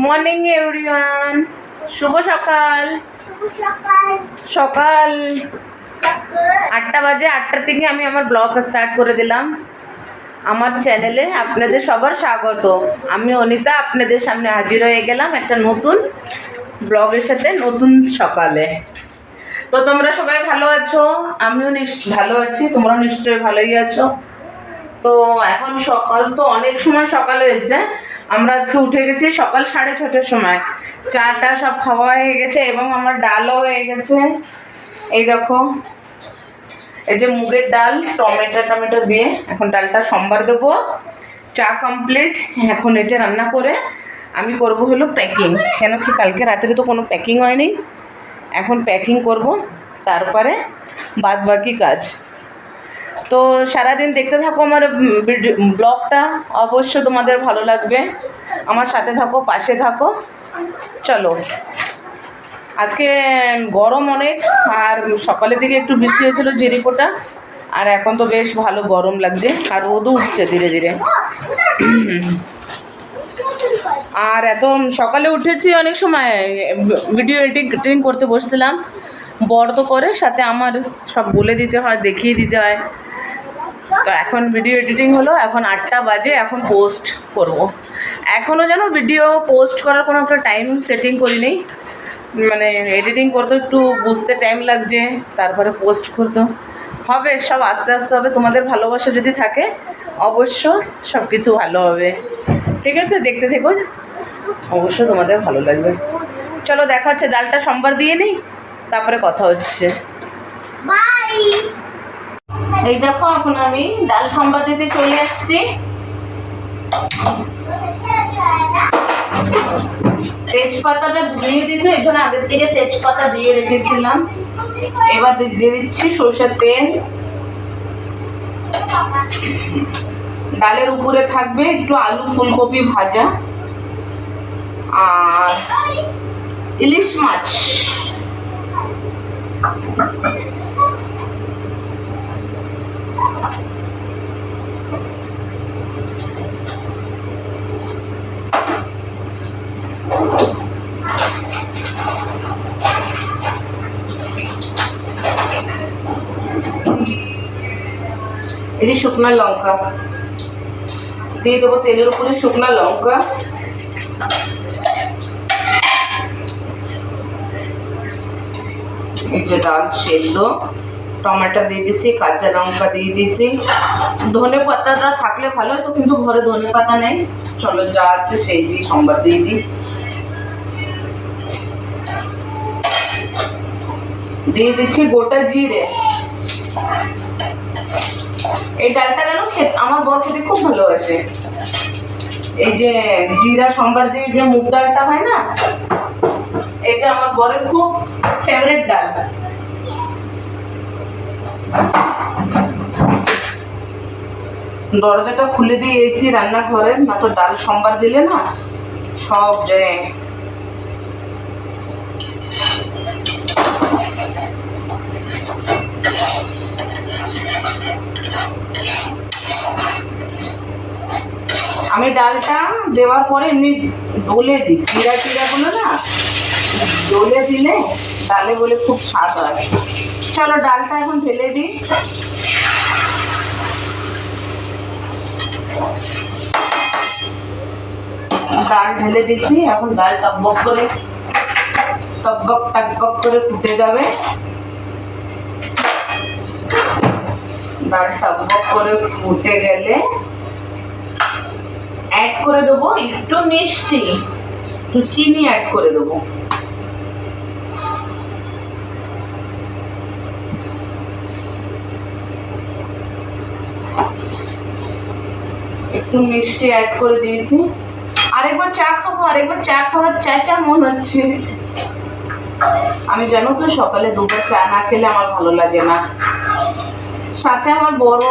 Morning everyone, শুভ সকাল। সকাল 8টা বাজে। 8টার থেকে আমি আমার ব্লগ স্টার্ট করে দিলাম। আমার চ্যানেলে আপনাদের সবার স্বাগত। আমি অনিতা আপনাদের সামনে হাজির হয়ে গেলাম একটা নতুন ব্লগের সাথে, নতুন সকালে। তো তোমরা সবাই ভালো আছো? আমিও ভালো আছি, তোমরা নিশ্চয়ই ভালোই আছো। তো এখন সকাল তো অনেক সময় সকাল হয়েছে। আমরা আজকে উঠে গেছি সকাল 6:30টার সময়। চাটা সব খাওয়া হয়ে গেছে এবং আমার ডালও হয়ে গেছে। এই দেখো, এই যে মুগের ডাল টমেটো দিয়ে এখন ডালটা সম্বার দেবো। চা কমপ্লিট। এখন এটা রান্না করে আমি করব হলো প্যাকিং, কেন কি কালকে রাত্রে তো কোনো প্যাকিং হয়নি। এখন প্যাকিং করব, তারপরে বাদ বাকি কাজ। তো সারাদিন দেখতে থাকো আমার ব্লগটা, অবশ্য তোমাদের ভালো লাগবে। আমার সাথে থাকো, পাশে থাকো। চলো, আজকে গরম অনেক, আর সকালের দিকে একটু বৃষ্টি হয়েছিল ঝিরিপোটা, আর এখন তো বেশ ভালো গরম লাগছে, আর রোদও উঠছে ধীরে ধীরে। আর এত সকালে উঠেছি, অনেক সময় ভিডিও এডিটিং করতে বসছিলাম। বড় তো করে, সাথে আমার সব বলে দিতে হয়, দেখিয়ে দিতে হয়। তো এখন ভিডিও এডিটিং হলো, এখন 8টা বাজে, এখন পোস্ট করব। এখনও যেন ভিডিও পোস্ট করার কোনো একটা টাইম সেটিং করিনি, মানে এডিটিং করতে একটু বুঝতে টাইম লাগছে, তারপরে পোস্ট করতে হবে। সব আস্তে আস্তে হবে। তোমাদের ভালোবাসা যদি থাকে অবশ্য সব কিছু ভালো হবে। ঠিক আছে, দেখতে থেকো, অবশ্য তোমাদের ভালো লাগবে। চলো, দেখা হচ্ছে। ডালটা সম্বার দিয়ে নিই, তারপরে কথা হচ্ছে। বাই। এই দেখো, এখন আমি ডাল সম্বার দিতে চলে আসছি। তেজপাতাটা ধুয়ে দিতে, এই জন্য আগের থেকে তেজপাতা দিয়ে রেখেছিলাম। এবার দিয়ে দিচ্ছি সরষের তেল। ডালের উপরে থাকবে একটু আলু ফুলকপি ভাজা আর ইলিশ মাছ। এই শুকনা লঙ্কা দিয়ে দেবো তেলের উপরে, শুকনা লঙ্কা। এই যে ডাল সেদ্ধ, টমেটো দিয়ে দিয়েছি, কাঁচা লঙ্কা দিয়ে দিয়েছি। ধনে পাতাটা থাকলে ভালো হতো, কিন্তু ঘরে ধনে পাতা নেই। চলো, যা আছে সেই দিয়ে সম্বার দিয়ে দিই। দিয়ে দিচ্ছি গোটা জিরে। এই ডালটা যেন আমার বর খেতে খুব ভালোবাসে। এই যে জিরা সম্বার দিয়ে যে মুগ ডালটা হয় না, এটা আমার বরের খুব ফেভারিট ডাল। দরজাটা খুলে দিয়ে এসেছি রান্নাঘরে, না তো ডাল সম্বার দিলে না সব যায়। আমি ডালটা দেওয়ার পরে এমনি ডলে দিই, জিরাগুলো না ডলে দিলে ডালে বলে খুব স্বাদ হয়। চলো, ডালটা এখন ঢেলে দিই। ডাল ঢেলে দিচ্ছি, এখন ডাল টকবক করে ফুটে যাবে। ডাল টকবক করে ফুটে গেলে অ্যাড করে দেবো একটু মিষ্টি, একটু চিনি অ্যাড করে দেবো। একটু মিষ্টি অ্যাড করে দিয়েছি। আরেকবার চা খাবো, আরেকবার চা খাওয়ার চা মন হচ্ছে। আমি জানো তো, সকালে দুবার চা না খেলে আমার ভালো লাগে না। সাথে আমার বড়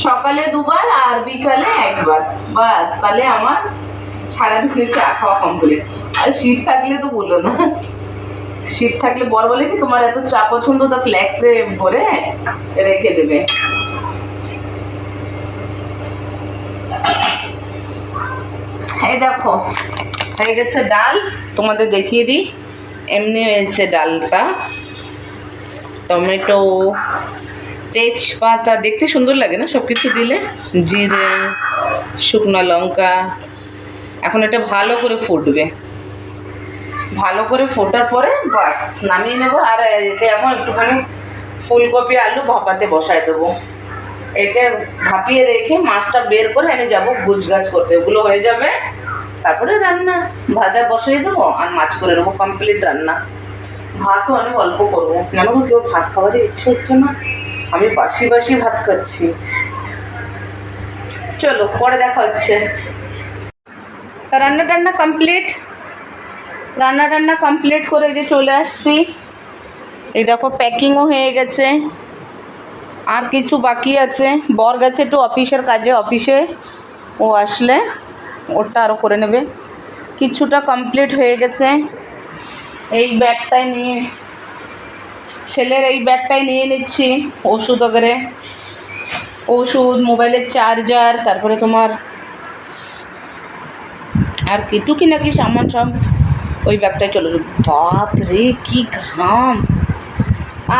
সকালে দুবার আর বিকালে একবার, বাস, তাহলে আমার সারাদিনে চা খাওয়া কমপ্লিট। আর শীত থাকলে তো বলো না, শীত থাকলে বর বলে কি তোমার এত চা পছন্দ, তা ফ্ল্যাক্সে ভরে রেখে দেবে। এই দেখো হয়ে গেছে ডাল, তোমাদের দেখিয়ে দিই। এমনি হয়েছে ডালটা, টমেটো, তেজপাতা, দেখতে সুন্দর লাগে না সব কিছু দিলে, জিরে, শুকনো লঙ্কা। এখন এটা ভালো করে ফুটবে, ভালো করে ফোটার পরে বাস নামিয়ে নেবো। আর এতে এখন একটুখানি ফুলকপি আলু ভাপাতে বসায় দেবো। এটা ভাপিয়ে রেখে মাছটা বের করে আমি যাবো গুছগাছ করতে, ওগুলো হয়ে যাবে তারপরে রান্না। ভাজা বসিয়ে দেবো আর মাছ করে নেবো, কমপ্লিট রান্না। ভাতও অনেক অল্প করবো, জানো কেউ ভাত খাওয়ার ইচ্ছে হচ্ছে না, আমি বাসি বাসি ভাত খাচ্ছি। চলো পরে দেখা হচ্ছে। রান্না টান্না কমপ্লিট, রান্না টান্না কমপ্লিট করে যে চলে আসছি। এই দেখো প্যাকিংও হয়ে গেছে, আর কিছু বাকি আছে। বর গেছে একটু অফিসের কাজে, অফিসে ও আসলে ওটা আরও করে নেবে। কিছুটা কমপ্লিট হয়ে গেছে। এই ব্যাগটাই নিয়ে, ছেলের এই ব্যাগটাই নিয়ে নিচ্ছি ওষুধ वगैरह, ওষুধ, মোবাইলের চার্জার, তারপরে তোমার আর কি টুকিনাকি সামান সব ওই ব্যাগটায় চলে যাবে। বাপ রে কি ঘাম!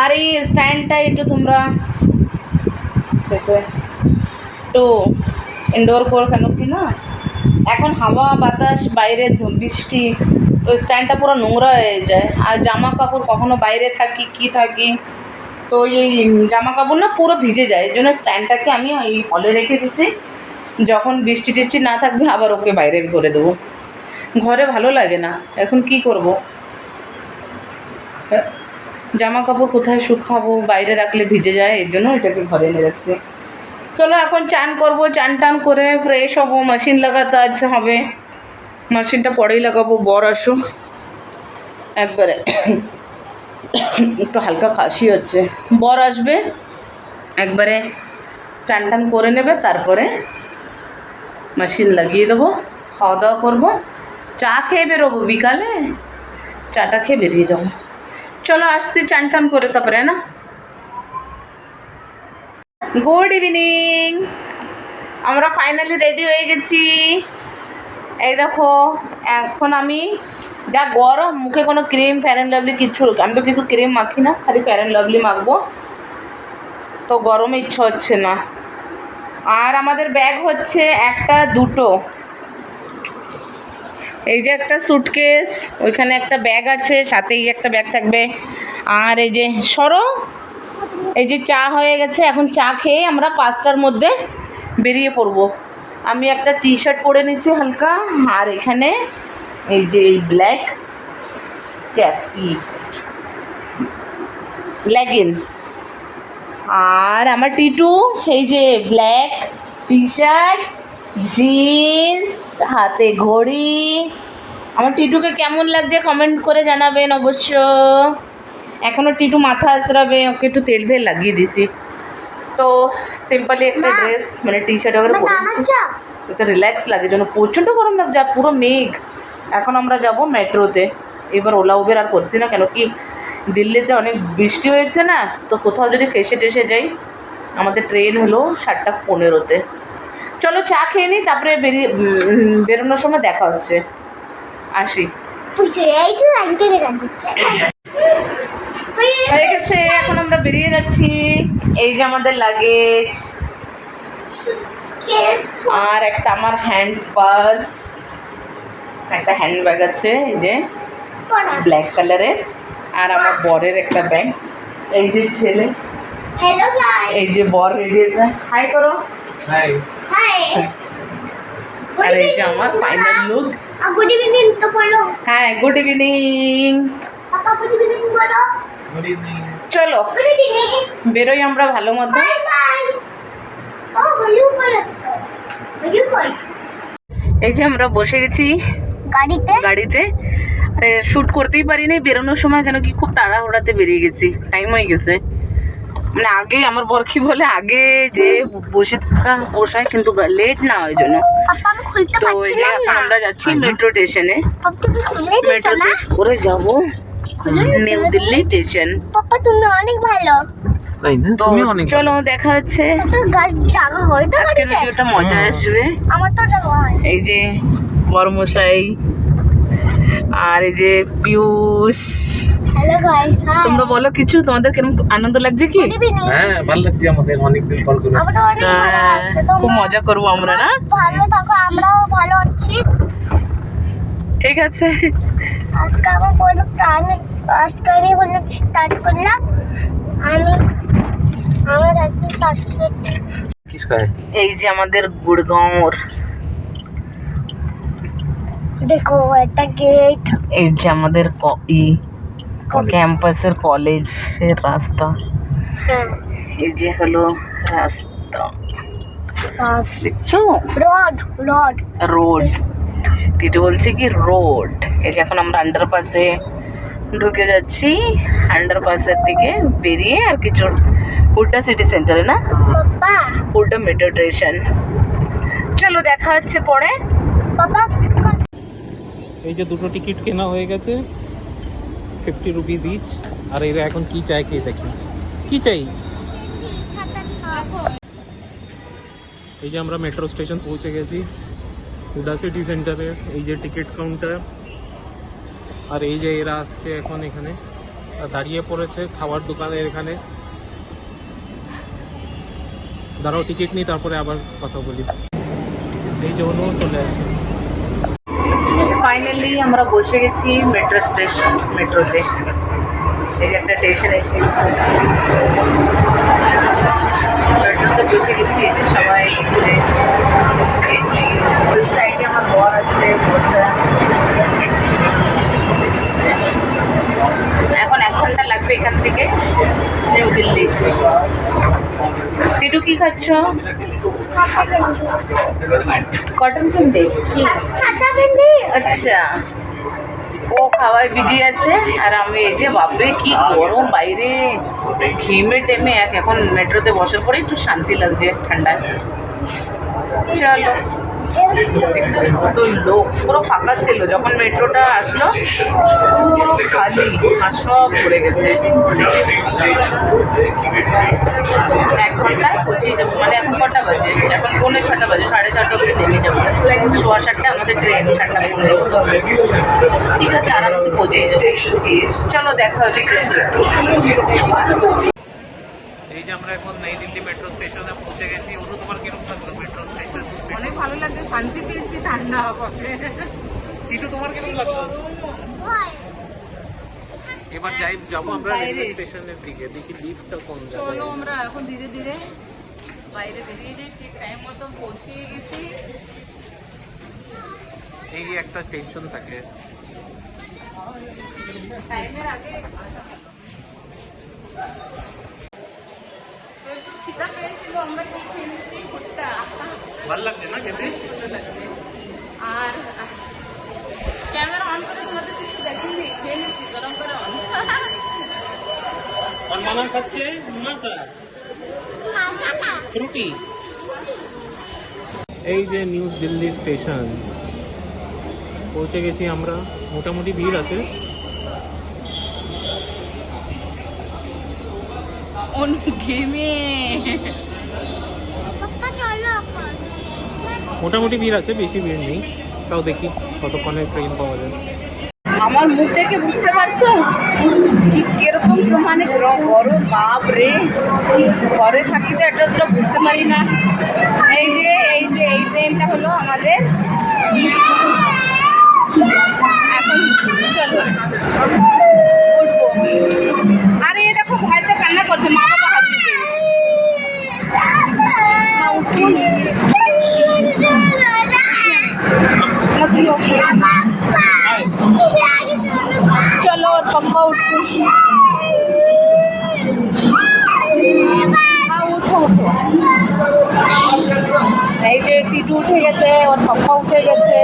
আর এই স্ট্যান্ডটা একটু তোমরা একটু ইনডোর কর, কেন কি না এখন হাওয়া বাতাস, বাইরে বৃষ্টি, তো স্ট্যান্ডটা পুরো নোংরা হয়ে যায়। আর জামা কাপড় কখনো বাইরে থাকি কি থাকি, তো এই জামা কাপড় না পুরো ভিজে যায়। এই জন্য স্ট্যান্ডটাকে আমি এই হলে রেখে দিছি, যখন বৃষ্টি টিষ্টি না থাকবে আবার ওকে বাইরে করে দেবো। ঘরে ভালো লাগে না, এখন কি করব, জামা কাপড় কোথায় শুকাবো, বাইরে রাখলে ভিজে যায়, এর জন্য এটাকে ঘরে এনে রাখছি। চলো এখন চান করবো, চান টান করে ফ্রেশ হবো, মেশিন লাগাতে আছে হবে, মেশিনটা পরেই লাগাবো। বর আসুক একবারে, একটু হালকা কাশি হচ্ছে, বর আসবে একবারে টান টান করে নেবে, তারপরে মেশিন লাগিয়ে দেবো, খাওয়া দাওয়া করবো, চা খেয়ে বেরোবো বিকালে, চাটা খেয়ে বেরিয়ে যাবো। চলো আসছি চান টান করে তারপরে না। গুড ইভিনিং, আমরা ফাইনালি রেডি হয়ে গেছি। এই দেখো এখন আমি যা গরম, মুখে কোনো ক্রিম ফেয়ার অ্যান্ড লাভলি কিছু, আমি তো কিছু ক্রিম মাখি না, খালি ফেয়ার অ্যান্ড লাভলি মাখবো, তো গরমে ইচ্ছা হচ্ছে না। আর আমাদের ব্যাগ হচ্ছে একটা দুটো, এই যে একটা সুটকেস, ওইখানে একটা ব্যাগ আছে, সাথেই একটা ব্যাগ থাকবে। আর এই যে সরো, এই যে চা হয়ে গেছে, এখন চা খেয়ে আমরা 5টার মধ্যে বেরিয়ে পড়বো। আমি একটা টি শার্ট পরে নিচ্ছি হালকা, আর এখানে এই যে এই ব্ল্যাক ক্যাপি লেগিন, আর আমার টিটু এই যে ব্ল্যাক টি শার্ট, জিন্স, হাতে ঘড়ি। আমার টিটুকে কেমন লাগছে কমেন্ট করে জানাবেন অবশ্য। এখনও টিটু মাথা আঁচড়াবে, ওকে একটু তেল ভেল লাগিয়ে দিছি। তো সিম্পলি একটা ড্রেস মানে টি শার্ট वगैरह পরে এটা রিল্যাক্স লাগে, যেন প্রচণ্ড গরম লাগছে, আর পুরো মেঘ। এখন আমরা যাব মেট্রোতে, এবার ওলা উবের আর করছি না, কেন কি দিল্লিতে অনেক বৃষ্টি হয়েছে না, তো কোথাও যদি ফেসে টেসে যাই। আমাদের ট্রেন হলো 7:15-তে। চলো চা খেয়ে নিই, তারপরে বেরোনোর সময় দেখা হচ্ছে। আসি, হয়ে গেছে, এখন আমরা বেরিয়ে যাচ্ছি। এই যে আমাদের লাগেজ, আর একটা আমার হ্যান্ড পার্স, একটা হ্যান্ড ব্যাগ আছে এই যে ব্ল্যাক কালারের, আর আমার বরের একটা ব্যাগ। এই যে ছেলে, এই যে বর রেডি আছে, হাই করো। আর এই যে আমার ফাইনাল লুক। গুড ইভিনিং তো বলো। হ্যাঁ গুড ইভিনিং, পাপা গুড ইভিনিং বলো। গুড ইভিনিং, চলো বেরোই আমরা ভালো মতো। Bye bye. ও বলু বলো, বলু কই? এই যে আমরা বসে গেছি গাড়িতে। শ্যুট করতেই পারিনি বেরোনোর সময়, কেন কি খুব তাড়াহুড়াতে বেরিয়ে গেছি, টাইম হয়ে গেছে। মানে আগে আমার বর কি বলে, আগে যে বসে থাকা বসায়, কিন্তু লেট না হয় জন্য। তো এই যে এখন আমরা যাচ্ছি মেট্রো স্টেশনে, মেট্রোতে করে যাব নিউ দিল্লি স্টেশন। পাপা তুমি অনেক ভালো। তাই না? তো তুমি অনেক চলো দেখা হচ্ছে জায়গা হয় তো আজকের ভিডিওটা মজা আসবে। আমার তো জায়গা হয়। এই যে বড়মশাই আর এই যে পিয়ুষ, হ্যালো গাইস, তোমরা বলো কিছু, তোমাদের কেমন আনন্দ লাগছে কি? হ্যাঁ ভালো লাগছে আমাদের অনেকদিন পর করে। আমাদের অনেক ভালো লাগছে। খুব তোমরা মজা করবো আমরা না? ভালো থাকো, আমরাও ভালো আছি। ঠিক আছে, আজকে আমার বলো আজকে আমি বলে স্টার্ট করলাম। আমি আমার একটু কিসকা है? এই যে আমাদের গুড়গাঁওর, দেখো একটা গেট। এই যে আমাদের ক্যাম্পাসের কলেজের রাস্তা। হ্যাঁ, এই যে হলো রাস্তা, দেখছো? রড রড রোড, টিটু বলছে কি রোড। এই যে এখন আমরা আন্ডারপাসে ঢুকে যাচ্ছি, আন্ডারপাসের থেকে বেরিয়ে আর কিছু হুড্ডা সিটি সেন্টারে না, পাপা হুড্ডা মেট্রো স্টেশন। চলো দেখা হচ্ছে পরে। পাপা এই যে দুটো টিকিট কেনা হয়ে গেছে 50 রুপিস ইচ। আর এরা এখন কি চাই কে দেখি, কি চাই। এই যে আমরা মেট্রো স্টেশন পৌঁছে গেছি, হুডা সিটি সেন্টারে। এই যে টিকিট কাউন্টার, আর এই যে এরা আসছে এখন এখানে আর দাঁড়িয়ে পড়েছে খাবার দোকানের এখানে। দাঁড়াও টিকিট নিই তারপরে আবার কথা বলি। এই যে অনু চলে আসছে। ফাইনালি আমরা বসে গেছি মেট্রো স্টেশন, মেট্রোতে। এই যে একটা স্টেশন এসে মেট্রোতে বসে গেছি। এই যে সবাই ঘুরে, ওই সাইডে আমার বর আছে বসে। এখন 1 ঘন্টা লাগবে এখান থেকে নিউ দিল্লি। টিটু কি খাচ্ছ? কটন কিনবে? আচ্ছা, ও খাওয়ায় বিজি আছে আর আমি এই যে বাপরে কি গরম বাইরে, ঘেমে টেমে এখন মেট্রোতে বসার পরে একটু শান্তি লাগছে ঠান্ডায়। চলো, কত লোক, পুরো ফাঁকা ছিল যখন মেট্রোটা আসলো, পুরো খালি আর সব ভরে গেছে। 1 ঘন্টায় পৌঁছে যাবো, মানে এখন কটা বাজে? এখন 6:45 বাজে, 6:30 অব্দি নেমে যাবো। 7:15 আমাদের ট্রেন, 7:15। ঠিক আছে, আরামসে পৌঁছে যাবো। চলো দেখা হচ্ছে। এই যে আমরা এখন নই দিল্লি মেট্রো স্টেশনে পৌঁছে গেছি। অনু তোমার কিরকম লাগলো মেট্রো স্টেশন? অনেক ভালো লাগছে, শান্তি পেয়েছি ঠান্ডা হাওয়াতে। টিটু তোমার কিরকম লাগলো? এবার যাবো আমরা রেলওয়ে স্টেশনের দিকে, দেখি লিফটটা কোন জায়গায়। চলো আমরা এখন ধীরে ধীরে বাইরে বেরিয়ে যাই, ঠিক টাইম মতো পৌঁছে গেছি। এই একটা টেনশন থাকে। টাইমের আগে আসা। প্রচুর খিদা পেয়েছিল, আমরা কি খেয়েছি ভুট্টা, ভালো লাগছে না খেতে? আর ক্যামেরা অন করে তোমাদের কিছু দেখিনি, খেয়ে নিচ্ছি গরম করে অন। মানা খাচ্ছে মাছা ফ্রুটি। এই যে নিউ দিল্লি স্টেশন পৌঁছে গেছি আমরা। মোটামুটি ভিড় আছে। ঘেমে মোটামুটি ভিড় আছে, বেশি ভিড় নেই। তাও দেখি কতক্ষণে ট্রেন পাওয়া যায়। আমার মুখ দেখে বুঝতে পারছো কি কিরকম মানে গরম, বাপ রে। ঘরে থাকি তো এটা তো বুঝতে পারি না। এই যে এই ট্রেনটা হলো আমাদের। এখন চলো উঠবো। আরে এ দেখো ভাই তো কান্না করছে, মা বাবা হাত দিচ্ছে। মা উঠবো না। চলো ওর পাপ্পা উঠছে। হ্যাঁ উঠো উঠো। এই যে টিটু উঠে গেছে, ওর পাপ্পা উঠে গেছে,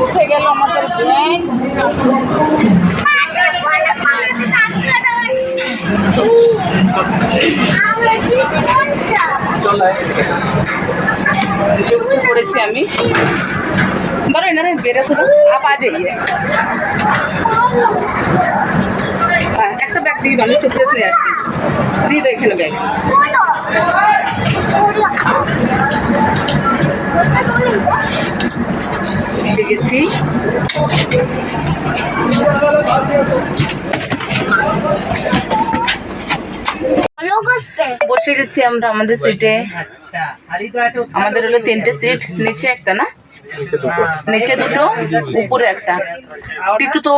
উঠে গেল আমাদের ব্যাগ। করেছি আমি, ধরো না বেড়ে थोड़ा आप आ जाइए। একটা ব্যাগ দিদি আমি সুটকেস নিয়ে আসছি দিদি তো এখানে ব্যাগ এসে গেছি বসে গেছি আমরা আমাদের সিটে আমাদের হলো 3টে সিট নিচে একটা না নিচে দুটো উপরে একটা টিটু তো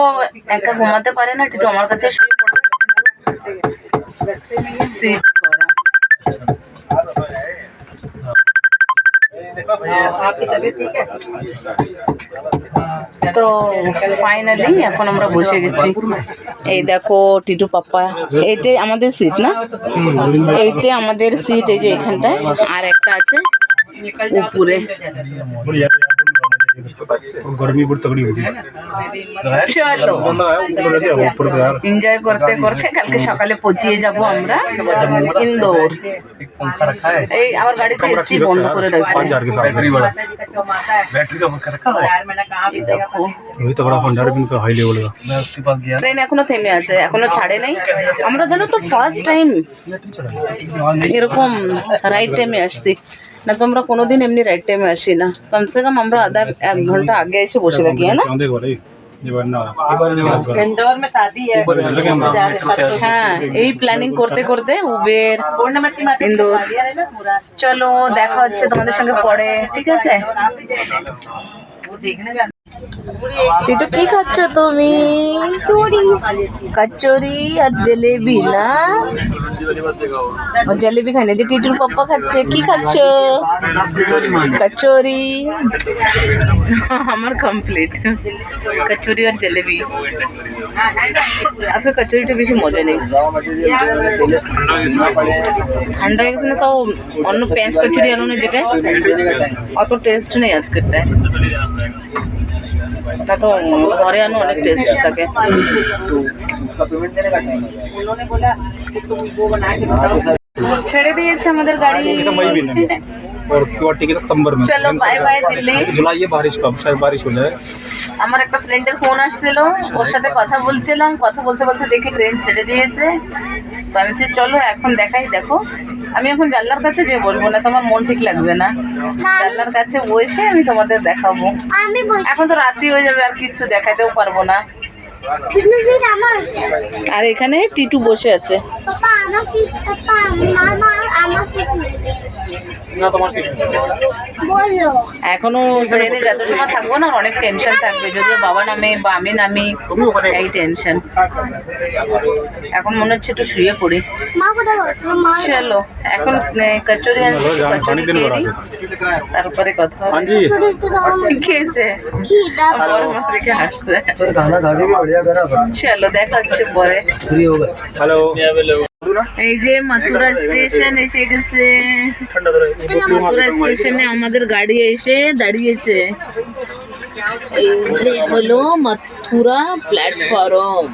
একা ঘুমাতে পারে না টিটু আমার কাছে শুয়ে পড়ে সিট করা তো ফাইনালি এখন আমরা বসে গেছি এই দেখো টিটু পাপ্পা এইটাই আমাদের সিট না এইটাই আমাদের সিট এই যে এখানটায় আর একটা আছে উপরে गर्मी बहुत तगड़ी होती है চলো এনজয় করতে করতে কালকে সকালে পৌঁছিয়ে যাব আমরা ইন্দোর এই আমার গাড়িতে এসি বন্ধ করে রাখছি 5000 के साथ बैटरी वाला बैटरी का पंखा रखा है দেখো वही तो बड़ा होंडा भी का हाई लेवल का मैं उसके पास गया ট্রেন এখনো থেমে আছে এখনো ছাড়ে নাই আমরা জানো তো ফার্স্ট টাইম এরকম রাইট টাইমে আসছি না তো আমরা কোনোদিন এমনি রাইট টাইমে আসি না কমসে কম আমরা আধা 1 ঘন্টা আগে এসে বসে থাকি হ্যাঁ না चांदे वाले ये बार ना इंदौर में शादी है हाँ এই প্ল্যানিং করতে করতে উবের ইন্দোর চলো দেখা হচ্ছে তোমাদের সঙ্গে পরে ঠিক আছে টিটু কি খাচ্ছ তুমি কচুরি আর জিলেবি না और जलेबी खाने যে টিটুর পাপ্পা খাচ্ছে কি খাচ্ছ কচুরি আমার কমপ্লিট কচুরি আর জলেবি আজকে কচুরিটা বেশি মজা নেই ঠান্ডা এখানে তাও অন্য পেঁয়াজ কচুরি আনো না যেটা অত টেস্ট নেই আজকেরটায় তা তো ঘরে আনো অনেক টেস্ট থাকে ছেড়ে দিয়েছে আমাদের গাড়ি और गुवाहाटी के सितंबर में চলো বাই বাই দিল্লি जुलाई ये बारिश कब शायद बारिश हो जाए আমার একটা ফ্রেন্ডের ফোন আসছিল ওর সাথে কথা বলছিলাম কথা বলতে বলতে দেখি ট্রেন ছেড়ে দিয়েছে তো আমি বলছি চলো এখন দেখাই দেখো আমি এখন জানলার কাছে যে বসবো না তোমার মন ঠিক লাগবে না জানলার কাছে বসে আমি তোমাদের দেখাবো এখন তো রাত্রি হয়ে যাবে আর কিছু দেখাতেও পারবো না আর এখানে টিটু বসে আছে ना तुम्हार सीट এখনো ট্রেনে যত সময় থাকবো না অনেক টেনশন থাকবে যদিও বাবা নামে বা আমি নামি এই টেনশন এখন মনে হচ্ছে একটু শুয়ে পড়ি চলো এখন কচুরি কচুরি খেয়ে নিই তারপরে কথা হবে। हाँ जी খেয়েছে আমার দিকে হাসছে खाना खा के भी बढ़िया करा চলো দেখা হচ্ছে পরে हेलो এই যে মথুরা স্টেশন এসে গেছে ठंडा तो रहे মথুরা স্টেশনে আমাদের গাড়ি এসে দাঁড়িয়েছে এই যে হলো মথুরা প্ল্যাটফর্ম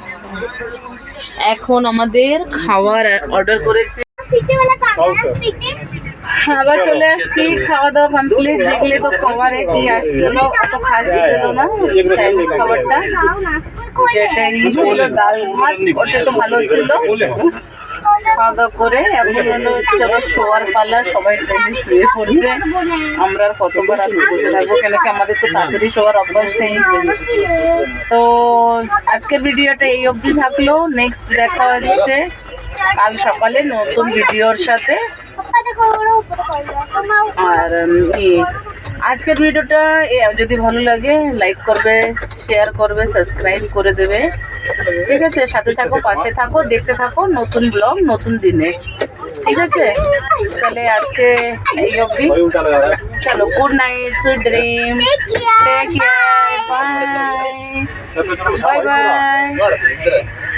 এখন আমাদের খাবার অর্ডার করেছে আবার চলে আসছি খাওয়া দাওয়া কমপ্লিট দেখলে তো খাবারে কি আসছিল অত খাস ছিল না চাইনিজ খাবারটা যেটা ছিল ডাল ভাত ওটা তো ভালো ছিল খাওয়া দাওয়া করে এখন হলো চলো শোয়ার পালা সবাই ট্রেনে শুয়ে পড়ছে আমরা আর কতবার আর বসে থাকবো কেন কি আমাদের তো তাড়াতাড়ি শোয়ার অভ্যাস নেই তো আজকের ভিডিওটা এই অবধি থাকলো নেক্সট দেখা হচ্ছে কাল সকালে নতুন ভিডিওর সাথে আর আজকের ভিডিওটা যদি ভালো লাগে লাইক করবে শেয়ার করবে সাবস্ক্রাইব করে দেবে ঠিক আছে সাথে থাকো পাশে থাকো দেখতে থাকো নতুন ব্লগ নতুন দিনে ঠিক আছে তাহলে আজকে এই অবধি চলো good night sweet dream take care bye bye by